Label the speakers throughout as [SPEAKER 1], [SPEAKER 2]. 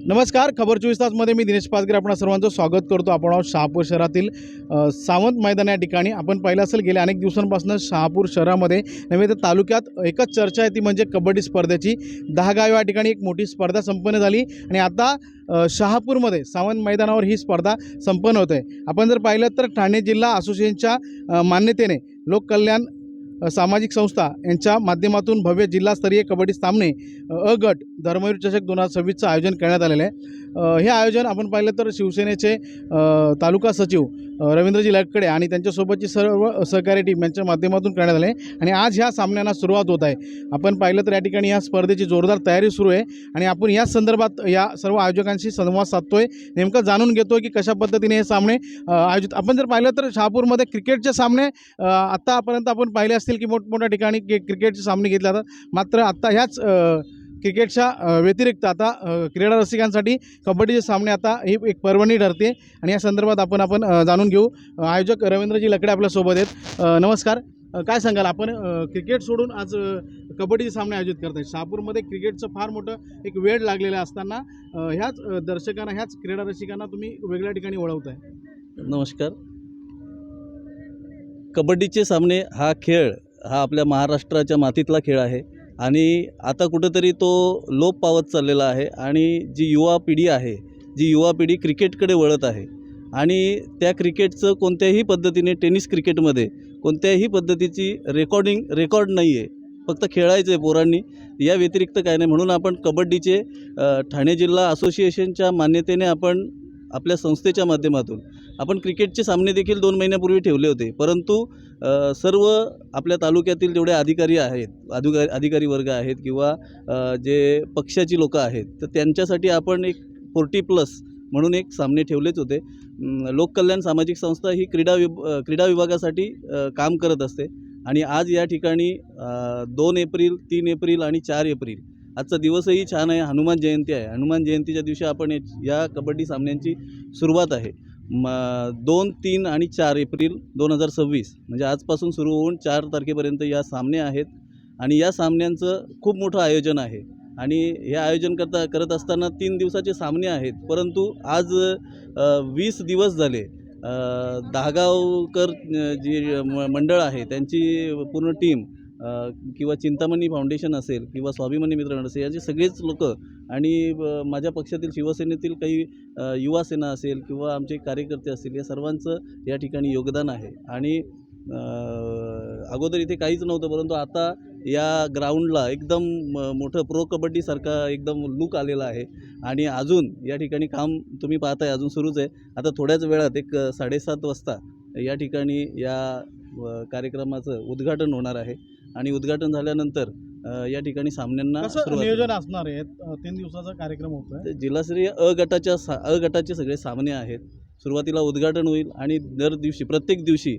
[SPEAKER 1] नमस्कार. खबर 24 तासमध्ये मी दिनेश पाचगरे आपणा सर्वांचं स्वागत करतो. आपण आहोत शहापूर शहरातील सावंत मैदान या ठिकाणी. आपण पाहिलं असेल गेल्या अनेक दिवसांपासून शहापूर शहरामध्ये नव्हे तर तालुक्यात एकच चर्चा आहे, ती म्हणजे कबड्डी स्पर्धेची. 10 गाव या ठिकाणी एक मोठी स्पर्धा संपन्न झाली आणि आता शहापूरमध्ये सावंत मैदानावर ही स्पर्धा संपन्न होत आहे. आपण जर पाहिलं तर ठाणे जिल्हा असोसिएशनच्या मान्यतेने लोककल्याण सामाजिक संस्था यांच्या माध्यमातून भव्य जिल्हास्तरीय कबड्डी सामने अ गट धर्मवीर चषक 2026चं आयोजन करण्यात आलेलं आहे. हे आयोजन आपण पाहिलं तर शिवसेनेचे तालुका सचिव रवींद्रजी लकडे आणि त्यांच्यासोबतची सर्व सहकारी टीम यांच्या माध्यमातून करण्यात आले आणि आज ह्या सामन्यांना सुरुवात होत आहे. आपण पाहिलं तर या ठिकाणी या स्पर्धेची जोरदार तयारी सुरू आहे आणि आपण या संदर्भात या सर्व आयोजकांशी संवाद साधतोय, नेमकं जाणून घेतोय की कशा पद्धतीने हे सामने आयोजित. आपण जर पाहिलं तर शहापूरमध्ये क्रिकेटचे सामने आत्तापर्यंत आपण पाहिले असतील की मोठमोठ्या ठिकाणी क्रिकेटचे सामने घेतले जातात. मात्र आत्ता ह्याच क्रिकेटच्या व्यतिरिक्त आता क्रीडा रसिकांसाठी कबड्डीचे सामने आता ही एक पर्वणी ठरते आणि या संदर्भात आपण जाणून घेऊ. आयोजक रवींद्रजी लकडे आपल्यासोबत आहेत. नमस्कार. काय सांगाल, आपण क्रिकेट सोडून आज कबड्डीचे सामने आयोजित करताय. शहापूरमध्ये क्रिकेटचं फार मोठं एक वेळ लागलेलं असताना ह्याच दर्शकांना, ह्याच क्रीडा रसिकांना तुम्ही वेगळ्या ठिकाणी वळवताय.
[SPEAKER 2] नमस्कार. कबड्डीचे सामने हा खेळ हा आपल्या महाराष्ट्राच्या मातीतला खेळ आहे आणि आता कुठंतरी तो लोप पावत चाललेला आहे आणि जी युवा पिढी क्रिकेटकडे वळत आहे आणि त्या क्रिकेटचं कोणत्याही पद्धतीने टेनिस क्रिकेटमध्ये कोणत्याही पद्धतीची रेकॉर्ड नाही आहे, फक्त खेळायचं आहे पोरांनी, या व्यतिरिक्त काय नाही. म्हणून आपण कबड्डीचे ठाणे जिल्हा असोसिएशनच्या मान्यतेने आपण आपल्या संस्थेच्या माध्यमातून आपण क्रिकेटचे सामने देखील 2 महिन्यापूर्वी ठेवले होते. परंतु सर्व आपल्या तालुक्यातील जेवढे अधिकारी वर्ग आहेत किंवा जे पक्षाची लोकं आहेत तर त्यांच्यासाठी आपण एक 40+ म्हणून एक सामने ठेवलेच होते. लोककल्याण सामाजिक संस्था ही क्रीडा विभागासाठी काम करत असते आणि आज या ठिकाणी 2 एप्रिल, 3 एप्रिल आणि 4 एप्रिल आजचा दिवसही छान आहे. हनुमान जयंती आहे. हनुमान जयंतीच्या दिवशी आपण या कबड्डी सामन्यांची सुरुवात आहे. 2, 3 आणि 4 एप्रिल 2026 म्हणजे आजपासून सुरू होऊन 4 तारखेपर्यंत या सामने आहेत आणि या सामन्यांचं खूप मोठं आयोजन आहे आणि हे आयोजन करत असताना 3 दिवसाचे सामने आहेत. परंतु आज 20 दिवस झाले दहागावकर जी मंडळ आहे त्यांची पूर्ण टीम किंवा चिंतामणी फाउंडेशन असेल किंवा स्वाभिमानी मित्र असेल, याचे सगळेच लोक आणि माझ्या पक्षातील शिवसेनेतील काही युवा सेना असेल किंवा आमचे कार्यकर्ते असतील, या सर्वांचं या ठिकाणी योगदान आहे. आणि अगोदर इथे काहीच नव्हतं, परंतु आता या ग्राउंडला एकदम मोठं प्रो कबड्डीसारखा एकदम लूक आलेला आहे आणि अजून या ठिकाणी काम तुम्ही पाहताय अजून सुरूच आहे. आता थोड्याच वेळात एक 7:30 वाजता या ठिकाणी या कार्यक्रमाचं उद्घाटन होणार आहे आणि उद्घाटन झाल्यानंतर या ठिकाणी सामन्यांना
[SPEAKER 1] नियोजन असणार आहे. 3 दिवसाचा कार्यक्रम होतोय.
[SPEAKER 2] जिल्हास्तरीय अ गटाचे सगळे सामने आहेत. सुरुवातीला उद्घाटन होईल आणि प्रत्येक दिवशी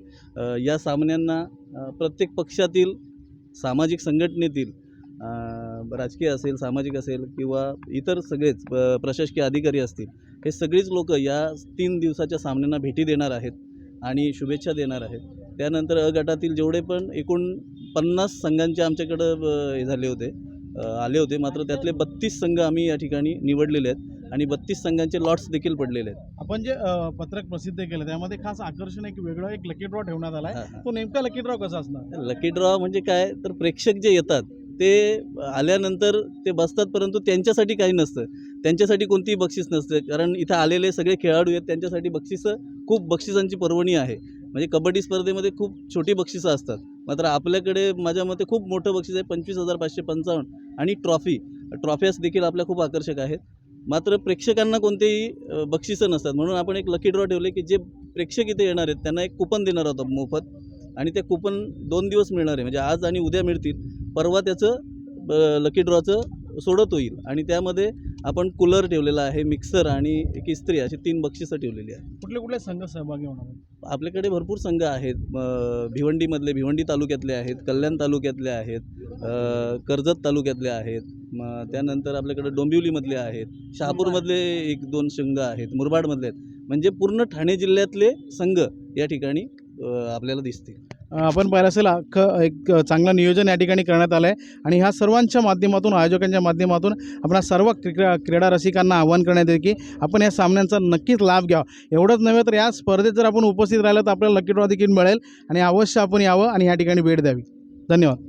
[SPEAKER 2] या सामन्यांना प्रत्येक पक्षातील, सामाजिक संघटनेतील, राजकीय असेल, सामाजिक असेल किंवा इतर सगळेच प्रशासकीय अधिकारी असतील, हे सगळीच लोक या 3 दिवसाच्या सामन्यांना भेटी देणार आहेत आणि शुभेच्छा देणार आहेत. त्यानंतर अ गटातील जेवढे पण एकूण 50 संघांचे आमच्याकडं आले होते, मात्र त्यातले 32 संघ आम्ही या ठिकाणी निवडलेले आहेत आणि 32 संघांचे लॉट्स देखील पडलेले आहेत.
[SPEAKER 1] आपण जे पत्रक प्रसिद्ध केलं त्यामध्ये खास आकर्षण एक वेगळं एक लकी ड्रॉ ठेवण्यात आला आहे. तो नेमका लकी ड्रॉ कसा असणार?
[SPEAKER 2] लकी ड्रॉ म्हणजे काय तर प्रेक्षक जे येतात ते आल्यानंतर ते बसतात, परंतु त्यांच्यासाठी काही नसतं, त्यांच्यासाठी कोणतीही बक्षीस नसतं. कारण इथं आलेले सगळे खेळाडू आहेत, त्यांच्यासाठी खूप बक्षिसांची पर्वणी आहे. म्हणजे कबड्डी स्पर्धेमध्ये खूप छोटी बक्षिसं असतात, मात्र आपल्याकडे माझ्या मते खूप मोठं बक्षीस आहे 25,555 आणि ट्रॉफ्यास देखील आपल्या खूप आकर्षक आहेत. मात्र प्रेक्षकांना कोणतेही बक्षिसं नसतात, म्हणून आपण एक लकी ड्रॉ ठेवले की जे प्रेक्षक इथे येणार आहेत त्यांना एक कुपन देणार होतं मोफत आणि ते कुपन 2 दिवस मिळणार आहे. म्हणजे आज आणि उद्या मिळतील, परवा त्याचं लकी ड्रॉचं सोडत होईल आणि त्यामध्ये आपण कूलर ठेवलेला आहे, मिक्सर आणि एक इस्त्री, अशी 3 बक्षिसं ठेवलेली आहे.
[SPEAKER 1] कुठले संघ सहभागी होणार आहेत?
[SPEAKER 2] आपल्याकडे भरपूर संघ आहेत. भिवंडी तालुक्यातले आहेत, कल्याण तालुक्यातले आहेत, कर्जत तालुक्यातले आहेत, त्यानंतर आपल्याकडे डोंबिवलीमधले आहेत, शहापूरमधले 1-2 संघ आहेत, मुरबाडमधले आहेत. म्हणजे पूर्ण ठाणे जिल्ह्यातले संघ या ठिकाणी आपल्याला दिसतील.
[SPEAKER 1] आपण पाहिलं असेल अख्खं एक चांगलं नियोजन या ठिकाणी करण्यात आलं आहे आणि ह्या सर्वांच्या माध्यमातून आयोजकांच्या माध्यमातून आपण सर्व क्रीडा रसिकांना आवाहन करण्यात येते की आपण या सामन्यांचा नक्कीच लाभ घ्यावा. एवढंच नव्हे तर या स्पर्धेत जर आपण उपस्थित राहिलं तर आपल्याला लकी ड्रॉ देखील मिळेल आणि अवश्य आपण यावं आणि या ठिकाणी भेट द्यावी. धन्यवाद.